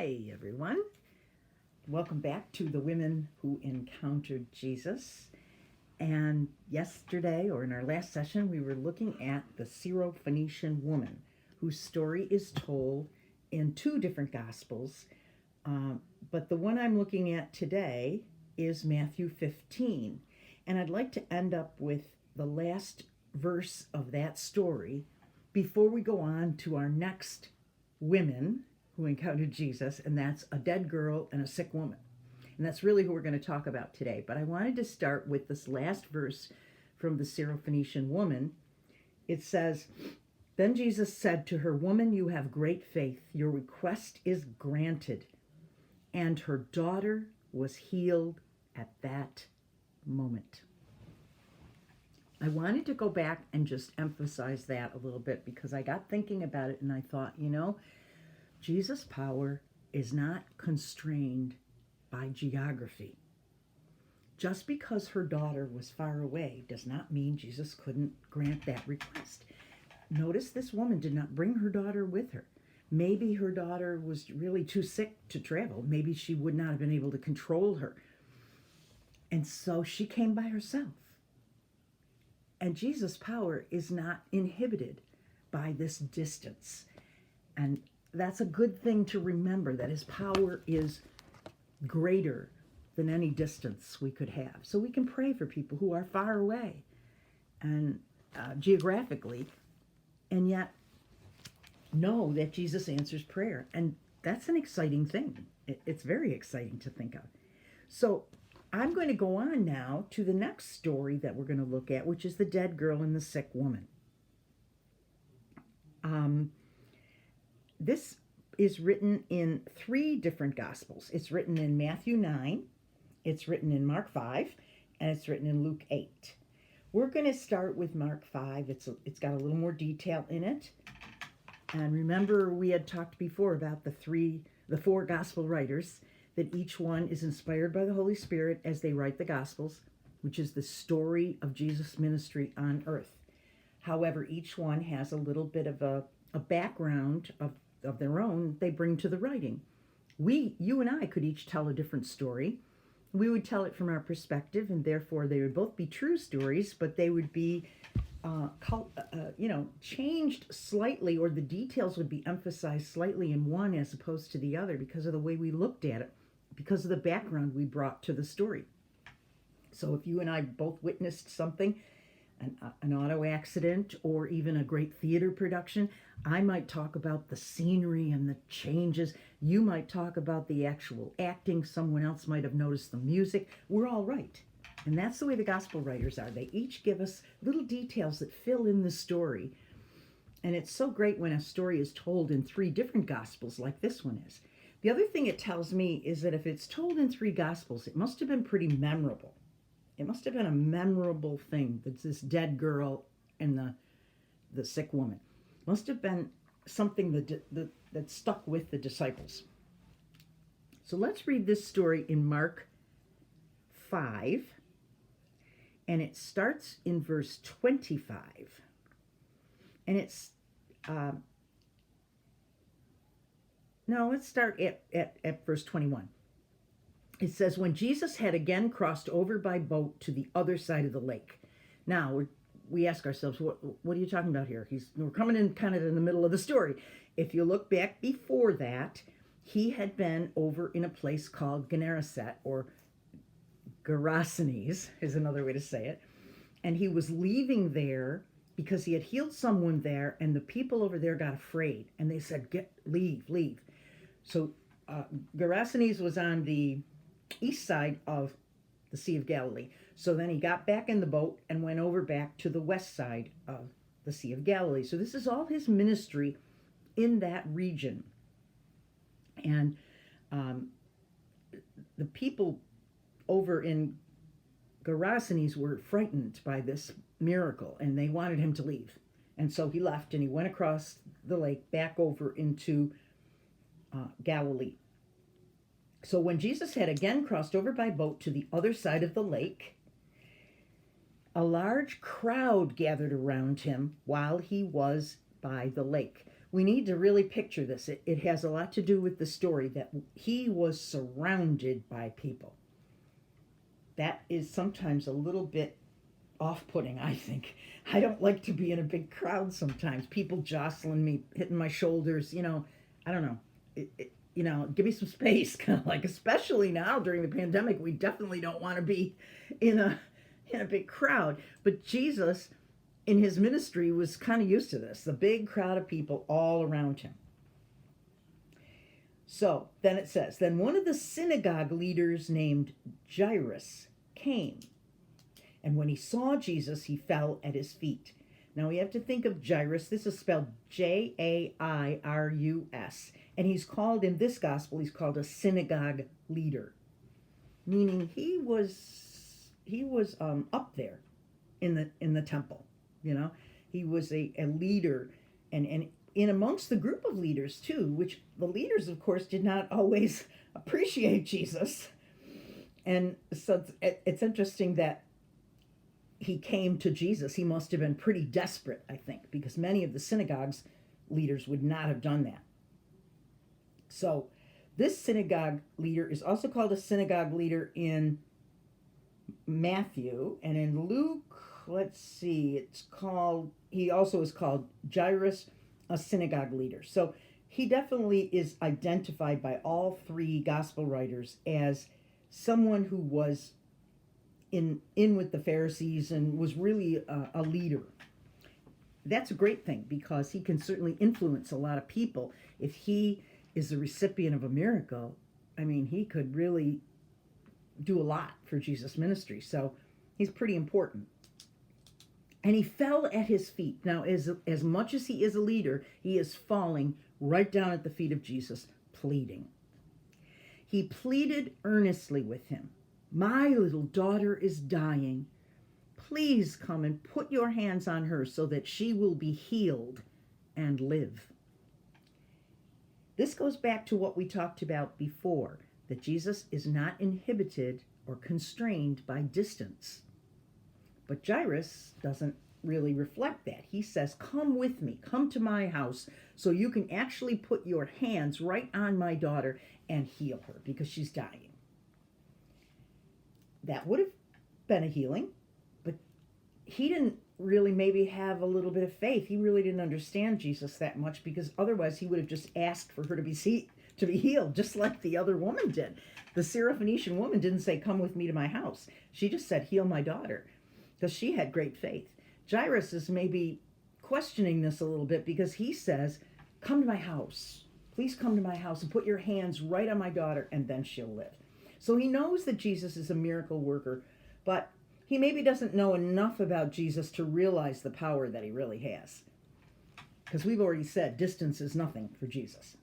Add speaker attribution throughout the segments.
Speaker 1: Hi, everyone. Welcome back to the Women Who Encountered Jesus. And yesterday, or in our last session, we were looking at the Syrophoenician woman whose story is told in two different Gospels. But the one I'm looking at today is Matthew 15. And I'd like to end up with the last verse of that story before we go on to our next women who encountered Jesus, and that's a dead girl and a sick woman. And that's really who we're going to talk about today. But I wanted to start with this last verse from the Syrophoenician woman. It says, "Then Jesus said to her, 'Woman, you have great faith. Your request is granted.' And her daughter was healed at that moment." I wanted to go back and just emphasize that a little bit because I got thinking about it and I thought, Jesus' power is not constrained by geography. Just because her daughter was far away does not mean Jesus couldn't grant that request. Notice this woman did not bring her daughter with her. Maybe her daughter was really too sick to travel. Maybe she would not have been able to control her. And so she came by herself. And Jesus' power is not inhibited by this distance. And that's a good thing to remember, that his power is greater than any distance we could have. So we can pray for people who are far away and geographically, and yet know that Jesus answers prayer. And that's an exciting thing. It's very exciting to think of. So I'm going to go on now to the next story that we're going to look at, which is the dead girl and the sick woman. This is written in three different Gospels. It's written in Matthew 9, it's written in Mark 5, and it's written in Luke 8. We're going to start with Mark 5. It's got a little more detail in it. And remember, we had talked before about the four Gospel writers, that each one is inspired by the Holy Spirit as they write the Gospels, which is the story of Jesus' ministry on earth. However, each one has a little bit of a background of their own they bring to the writing. You and I could each tell a different story. We would tell it from our perspective, and therefore they would both be true stories, but they would be changed slightly, or the details would be emphasized slightly in one as opposed to the other because of the way we looked at it, because of the background we brought to the story. So if you and I both witnessed something, an auto accident or even a great theater production, I might talk about the scenery and the changes. You might talk about the actual acting. Someone else might have noticed the music. We're all right. And that's the way the gospel writers are. They each give us little details that fill in the story. And it's so great when a story is told in three different gospels like this one is. The other thing it tells me is that if it's told in three gospels, it must have been pretty memorable. It must have been a memorable thing, that this dead girl and the sick woman. Must have been something that stuck with the disciples. So let's read this story in Mark 5, and it starts in verse 25. And it's, let's start at verse 21. It says, "When Jesus had again crossed over by boat to the other side of the lake." Now, we ask ourselves, what are you talking about here? We're coming in kind of in the middle of the story. If you look back before that, he had been over in a place called Gennesaret, or Gerasenes is another way to say it. And he was leaving there because he had healed someone there, and the people over there got afraid. And they said, leave. So Gerasenes was on the east side of the Sea of Galilee. So then he got back in the boat and went over back to the west side of the Sea of Galilee. So this is all his ministry in that region. And the people over in Gerasenes were frightened by this miracle, and they wanted him to leave. And so he left, and he went across the lake back over into Galilee. So when Jesus had again crossed over by boat to the other side of the lake, a large crowd gathered around him while he was by the lake. We need to really picture this. It has a lot to do with the story that he was surrounded by people. That is sometimes a little bit off-putting, I think. I don't like to be in a big crowd sometimes. People jostling me, hitting my shoulders, I don't know. Give me some space, kind of like, especially now during the pandemic, we definitely don't want to be in a big crowd. But Jesus, in his ministry, was kind of used to this, the big crowd of people all around him. So then it says, then one of the synagogue leaders named Jairus came. And when he saw Jesus, he fell at his feet. Now we have to think of Jairus. This is spelled Jairus. And he's called, in this gospel, he's called a synagogue leader. Meaning he was up there in the temple. He was a leader, and in amongst the group of leaders too, which the leaders, of course, did not always appreciate Jesus. And so it's interesting that he came to Jesus. He must have been pretty desperate, I think, because many of the synagogue's leaders would not have done that. So this synagogue leader is also called a synagogue leader in Matthew, and in Luke, let's see, he also is called Jairus, a synagogue leader. So he definitely is identified by all three gospel writers as someone who was in with the Pharisees and was really a leader. That's a great thing, because he can certainly influence a lot of people. If he is the recipient of a miracle, I mean, he could really do a lot for Jesus' ministry. So he's pretty important. And he fell at his feet. Now, as much as he is a leader, he is falling right down at the feet of Jesus, pleading. He pleaded earnestly with him. My little daughter is dying. Please come and put your hands on her so that she will be healed and live. This goes back to what we talked about before, that Jesus is not inhibited or constrained by distance. But Jairus doesn't really reflect that. He says, come with me, come to my house so you can actually put your hands right on my daughter and heal her because she's dying. That would have been a healing, but he didn't really maybe have a little bit of faith. He really didn't understand Jesus that much, because otherwise he would have just asked for her to be healed, just like the other woman did. The Syrophoenician woman didn't say, come with me to my house. She just said, heal my daughter, because she had great faith. Jairus is maybe questioning this a little bit, because he says, come to my house. Please come to my house and put your hands right on my daughter, and then she'll live. So he knows that Jesus is a miracle worker, but he maybe doesn't know enough about Jesus to realize the power that he really has. Because we've already said distance is nothing for Jesus.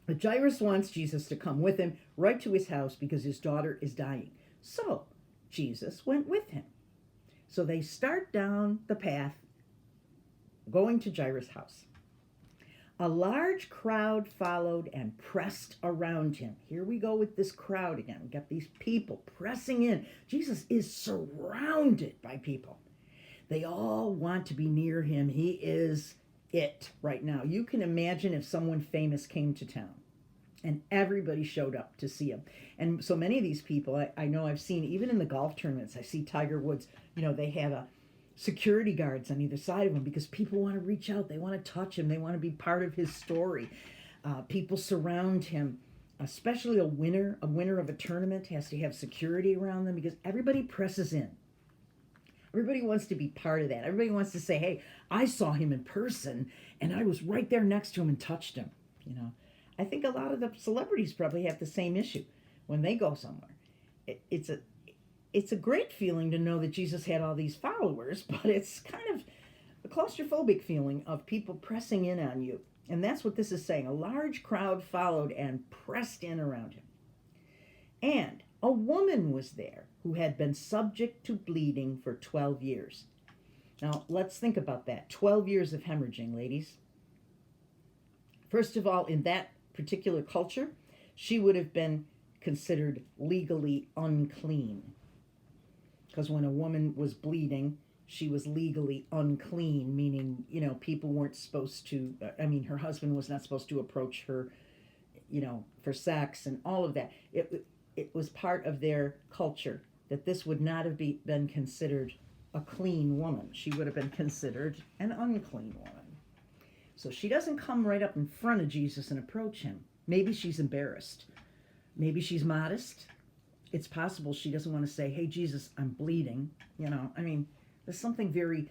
Speaker 1: But Jairus wants Jesus to come with him right to his house because his daughter is dying. So Jesus went with him. So they start down the path going to Jairus' house. A large crowd followed and pressed around him. Here we go with this crowd again. We got these people pressing in. Jesus is surrounded by people. They all want to be near him. He is it right now. You can imagine if someone famous came to town and everybody showed up to see him. And so many of these people, I know I've seen, even in the golf tournaments, I see Tiger Woods, they have a security guards on either side of him because people want to reach out. They want to touch him. They want to be part of his story. People surround him, especially a winner of a tournament has to have security around them because everybody presses in. Everybody wants to be part of that. Everybody wants to say, hey, I saw him in person and I was right there next to him and touched him. I think a lot of the celebrities probably have the same issue when they go somewhere. It's a great feeling to know that Jesus had all these followers, but it's kind of a claustrophobic feeling of people pressing in on you. And that's what this is saying. A large crowd followed and pressed in around him. And a woman was there who had been subject to bleeding for 12 years. Now, let's think about that. 12 years of hemorrhaging, ladies. First of all, in that particular culture, she would have been considered legally unclean. Because when a woman was bleeding, she was legally unclean, meaning, people weren't supposed to, her husband was not supposed to approach her, for sex and all of that. It was part of their culture that this would not have been considered a clean woman. She would have been considered an unclean woman. So she doesn't come right up in front of Jesus and approach him. Maybe she's embarrassed. Maybe she's modest. It's possible she doesn't want to say, hey, Jesus, I'm bleeding. There's something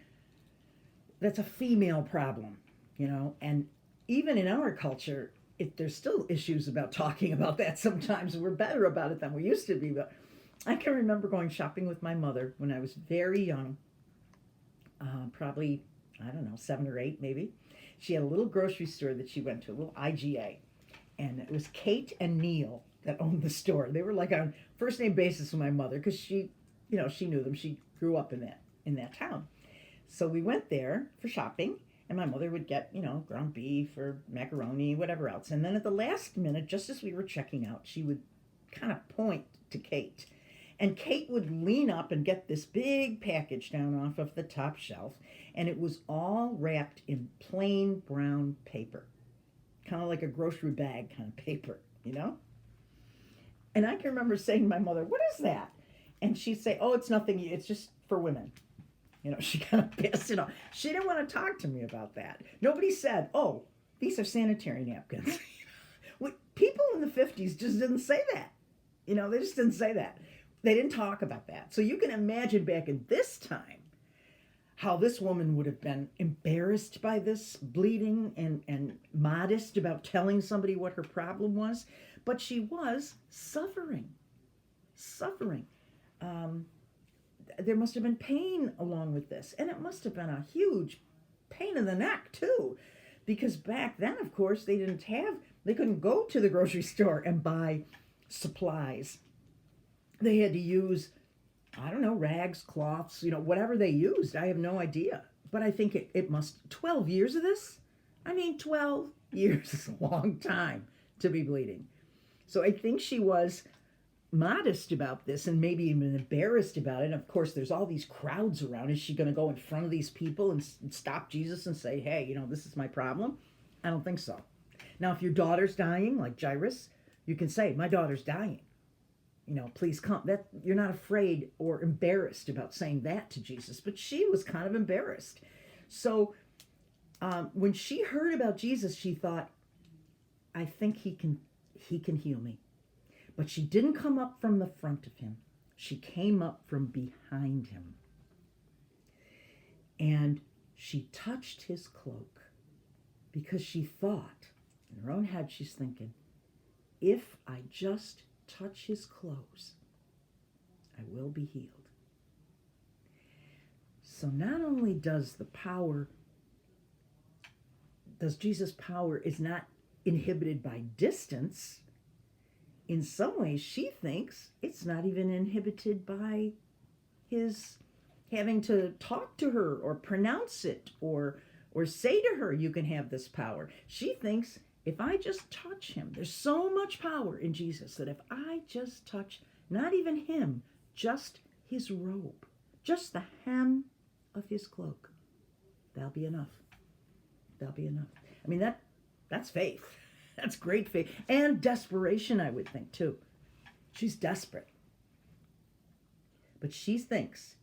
Speaker 1: that's a female problem, and even in our culture, there's still issues about talking about that sometimes. We're better about it than we used to be. But I can remember going shopping with my mother when I was very young, probably, 7 or 8 maybe. She had a little grocery store that she went to, a little IGA. And it was Kate and Neil that owned the store. They were like on first name basis with my mother because she knew them. She grew up in that town. So we went there for shopping, and my mother would get, ground beef or macaroni, whatever else. And then at the last minute, just as we were checking out, she would kind of point to Kate. And Kate would lean up and get this big package down off of the top shelf, and it was all wrapped in plain brown paper. Kind of like a grocery bag kind of paper, And I can remember saying to my mother, what is that? And she'd say, oh, it's nothing. It's just for women. She kind of passed it on. She didn't want to talk to me about that. Nobody said, oh, these are sanitary napkins. People in the 50s just didn't say that. They just didn't say that. They didn't talk about that. So you can imagine back in this time how this woman would have been embarrassed by this bleeding and modest about telling somebody what her problem was. But she was suffering. There must have been pain along with this. And it must have been a huge pain in the neck, too. Because back then, of course, they couldn't go to the grocery store and buy supplies. They had to use, rags, cloths, whatever they used. I have no idea. But I think it must, 12 years of this? 12 years is a long time to be bleeding. So I think she was modest about this and maybe even embarrassed about it. And of course, there's all these crowds around. Is she going to go in front of these people and stop Jesus and say, hey, this is my problem? I don't think so. Now, if your daughter's dying, like Jairus, you can say, my daughter's dying. Please come. That you're not afraid or embarrassed about saying that to Jesus. But she was kind of embarrassed. So when she heard about Jesus, she thought, I think he can heal me. But she didn't come up from the front of him. She came up from behind him. And she touched his cloak because she thought, in her own head, she's thinking, if I just touch his clothes, I will be healed. So not only does Jesus' power is not inhibited by distance, in some ways she thinks it's not even inhibited by his having to talk to her or pronounce it or say to her, you can have this power. She thinks, if I just touch him, there's so much power in Jesus that if I just touch, not even him, just his robe, just the hem of his cloak, that'll be enough. That'll be enough. That's faith. That's great faith. And desperation, I would think, too. She's desperate. But she thinks,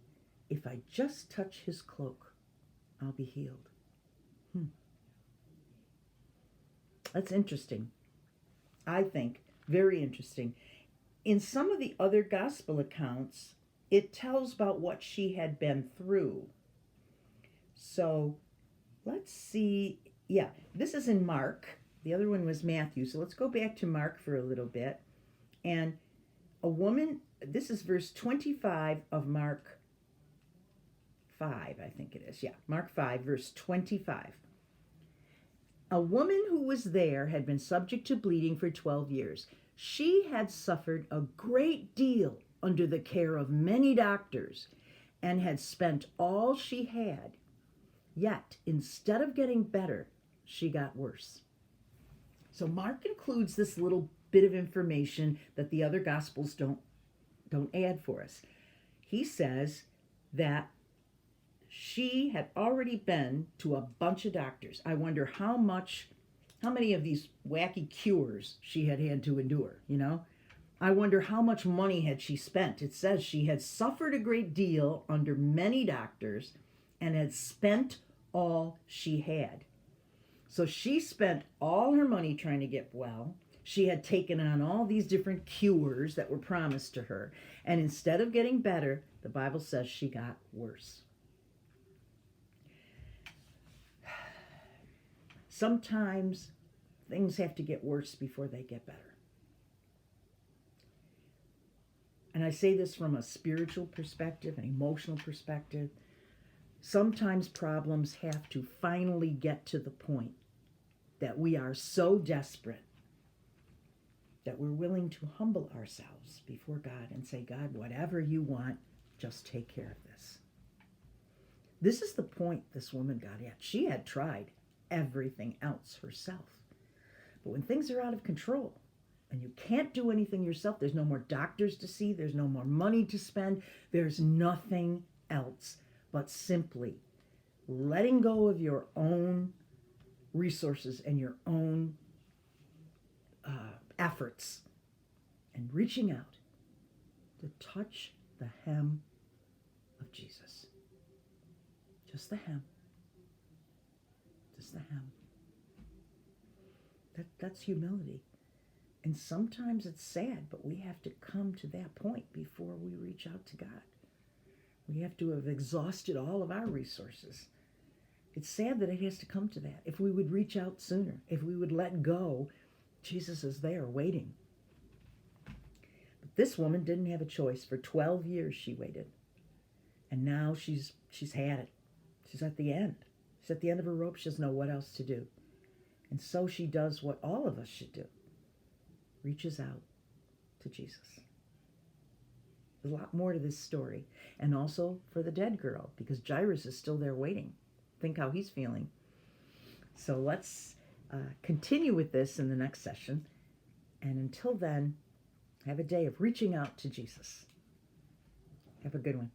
Speaker 1: if I just touch his cloak, I'll be healed. That's interesting. I think very interesting. In some of the other gospel accounts, it tells about what she had been through. So let's see. Yeah, this is in Mark. The other one was Matthew. So let's go back to Mark for a little bit. And a woman, this is verse 25 of Mark 5, I think it is. Yeah, Mark 5, verse 25. A woman who was there had been subject to bleeding for 12 years. She had suffered a great deal under the care of many doctors and had spent all she had. Yet, instead of getting better, she got worse. So Mark includes this little bit of information that the other Gospels don't add for us. He says that She had already been to a bunch of doctors. I wonder how many of these wacky cures she had had to endure, you know? I wonder how much money had she spent. It says she had suffered a great deal under many doctors and had spent all she had. So she spent all her money trying to get well. She had taken on all these different cures that were promised to her. And instead of getting better, the Bible says she got worse. Sometimes things have to get worse before they get better. And I say this from a spiritual perspective, an emotional perspective. Sometimes problems have to finally get to the point that we are so desperate that we're willing to humble ourselves before God and say, God, whatever you want, just take care of this. This is the point this woman got at. She had tried everything else herself. But when things are out of control and you can't do anything yourself, there's no more doctors to see, there's no more money to spend, there's nothing else but simply letting go of your own resources and your own efforts and reaching out to touch the hem of Jesus. Just the hem. Just the hem. That's humility. And sometimes it's sad, but we have to come to that point before we reach out to God. We have to have exhausted all of our resources. It's sad that it has to come to that. If we would reach out sooner, if we would let go, Jesus is there waiting. But this woman didn't have a choice. For 12 years she waited. And now she's had it. She's at the end. She's at the end of her rope. She doesn't know what else to do. And so she does what all of us should do. Reaches out to Jesus. There's a lot more to this story. And also for the dead girl, because Jairus is still there waiting. Think how he's feeling. So let's continue with this in the next session. And until then, have a day of reaching out to Jesus. Have a good one.